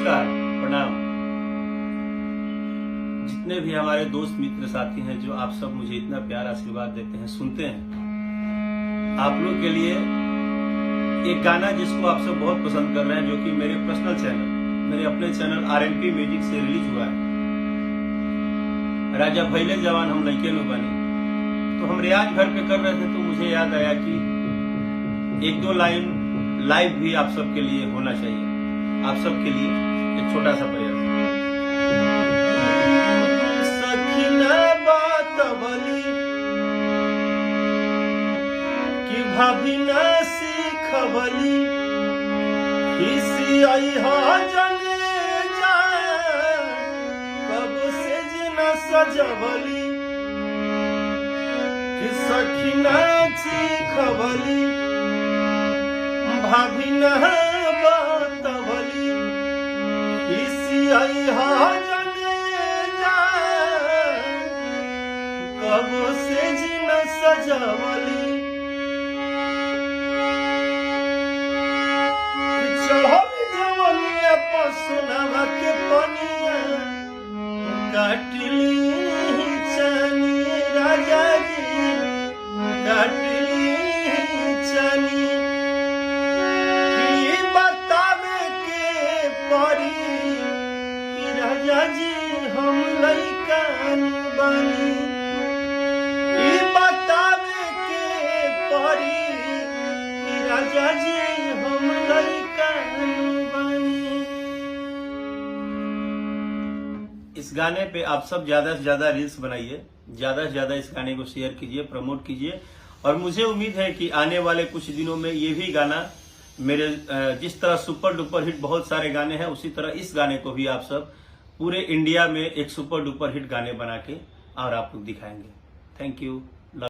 नमस्कार, प्रणाम। जितने भी हमारे दोस्त मित्र साथी हैं जो आप सब मुझे इतना प्यार आशीर्वाद देते हैं, सुनते हैं, आप लोग के लिए एक गाना जिसको आप सब बहुत पसंद कर रहे हैं, जो कि मेरे पर्सनल चैनल, मेरे अपने चैनल RNP म्यूजिक से रिलीज हुआ है। राजा भैले जवान हम लड़के नु बने, तो हम रियाज घर पे कर रहे थे, तो मुझे याद आया कि एक दो लाइन लाइव भी आप सबके लिए होना चाहिए। आप सबके लिए एक छोटा सा प्रयास। सखीना बात बली कि भाभी ना सीखबली, किसी आई हा जने जाए, कब से जिना सजबली, कि सखीना सीखबली, भाभी ना बात बली, किसी आई हा जने जाए, कब से जिना सजबली। सुनावा के पनिया काटली चनी, राजा जी काटली चनी, बतावे के परी कि राजा जी हम लइकन बनी, बतावे के परी कि राजा जी हम लइकन बनी। इस गाने पे आप सब ज्यादा से ज्यादा रील्स बनाइए, ज्यादा से ज्यादा इस गाने को शेयर कीजिए, प्रमोट कीजिए, और मुझे उम्मीद है कि आने वाले कुछ दिनों में ये भी गाना मेरे जिस तरह सुपर डुपर हिट बहुत सारे गाने हैं, उसी तरह इस गाने को भी आप सब पूरे इंडिया में एक सुपर डुपर हिट गाने बना के और आप लोग दिखाएंगे। Thank you.